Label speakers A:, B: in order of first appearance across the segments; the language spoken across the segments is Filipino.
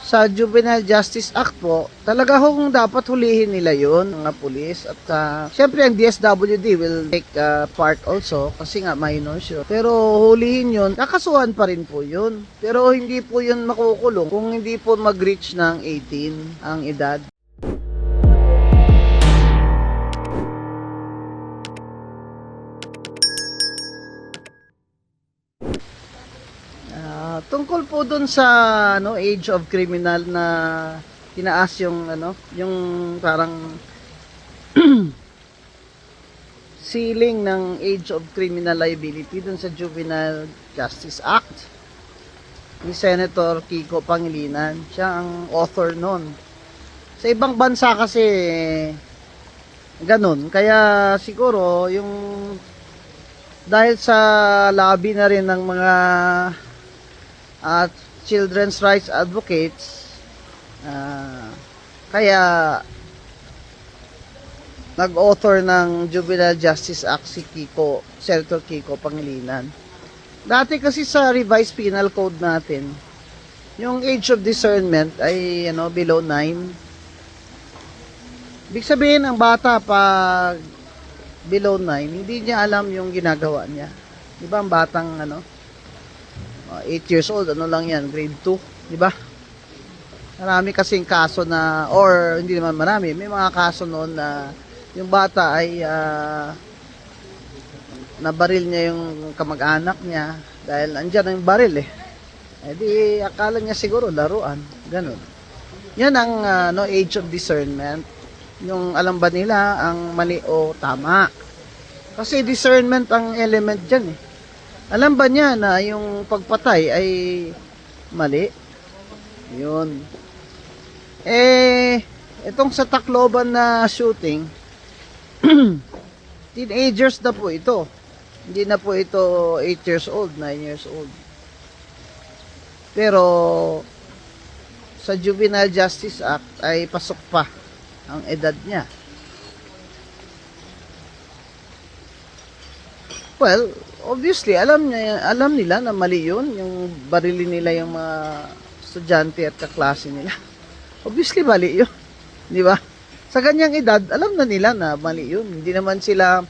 A: sa Juvenile Justice Act po, talaga kung dapat hulihin nila yun, mga pulis. At syempre ang DSWD will take part also kasi nga minors yun. Pero hulihin yun, kakasuhan pa rin po yun. Pero hindi po yun makukulong kung hindi po mag-reach ng 18 ang edad. Tungkol po dun sa age of criminal na tinaas yung yung parang ceiling ng age of criminal liability dun sa Juvenile Justice Act ni Senator Kiko Pangilinan. Siya ang author nun. Sa ibang bansa kasi ganun. Kaya siguro yung dahil sa lobby na rin ng mga at children's rights advocates, kaya nag-author ng Juvenile Justice Act si Senator Kiko Pangilinan. Dati kasi sa revised penal code natin, yung age of discernment ay below 9. Ibig sabihin ang bata pag below 9, hindi niya alam yung ginagawa niya. Di ba ang batang 8 years old, lang yan, grade 2, di ba? Marami kasing kaso na, or hindi naman marami, may mga kaso noon na yung bata ay nabaril niya yung kamag-anak niya dahil andyan yung baril eh. Eh di akala niya siguro laruan, ganun. Yan ang age of discernment. Yung alam ba nila ang mali o tama. Kasi discernment ang element dyan eh. Alam ba niya na yung pagpatay ay mali? Yun. Itong sa Tacloban na shooting, teenagers na po ito. Hindi na po ito 8 years old, 9 years old. Pero sa Juvenile Justice Act ay pasok pa ang edad niya. Well, obviously, alam nila na mali yun, yung barili nila yung mga estudyante at kaklase nila. Obviously, mali yun. Di ba? Sa ganyang edad, alam na nila na mali yun. Hindi naman sila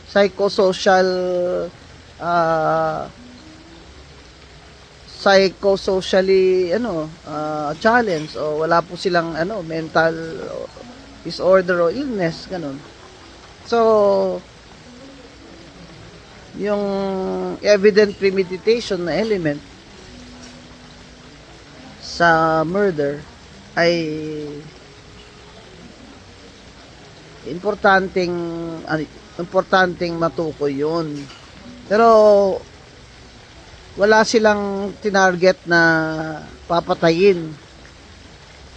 A: psychosocially challenge o wala po silang mental disorder o illness, ganun. So, yung evident premeditation na element sa murder ay importanteng matukoy yun. Pero wala silang tinarget na papatayin,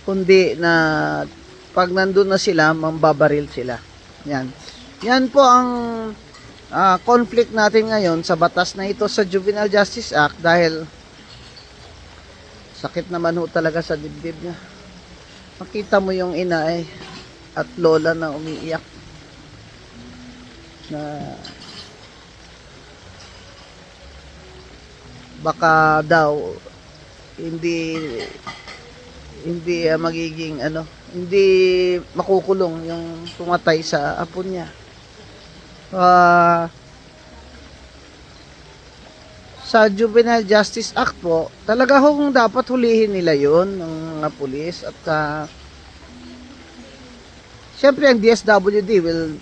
A: kundi na pag nandun na sila, mambabaril sila. Yan po ang conflict natin ngayon sa batas na ito sa Juvenile Justice Act, dahil sakit naman ho talaga sa dibdib niya. Makita mo yung ina at lola na umiiyak na baka daw hindi magiging hindi makukulong yung pumatay sa apo niya. Sa Juvenile Justice Act po, talaga kung dapat hulihin nila yun ng mga pulis. At syempre ang DSWD will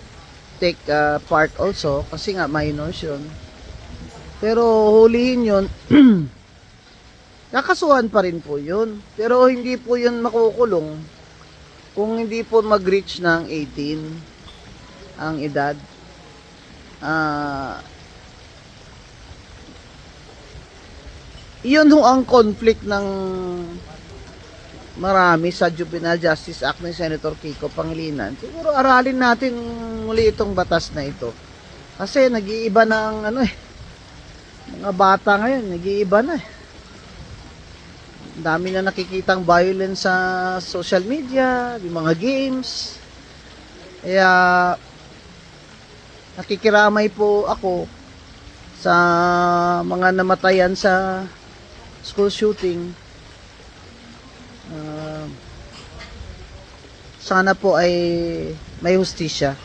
A: take part also kasi nga minors yun. Pero hulihin yun, kakasuhan pa rin po yun. Pero hindi po yun makukulong kung hindi po mag-reach ng 18 ang edad. Yun ang conflict ng marami sa Juvenile Justice Act ni Senator Kiko Pangilinan. Siguro aralin natin muli itong batas na ito. Kasi nag-iiba na ang mga bata ngayon, nag-iiba na dami na nakikitang violence sa social media, yung mga games. Kaya nakikiramay po ako sa mga namatayan sa school shooting. sana po ay may hustisya.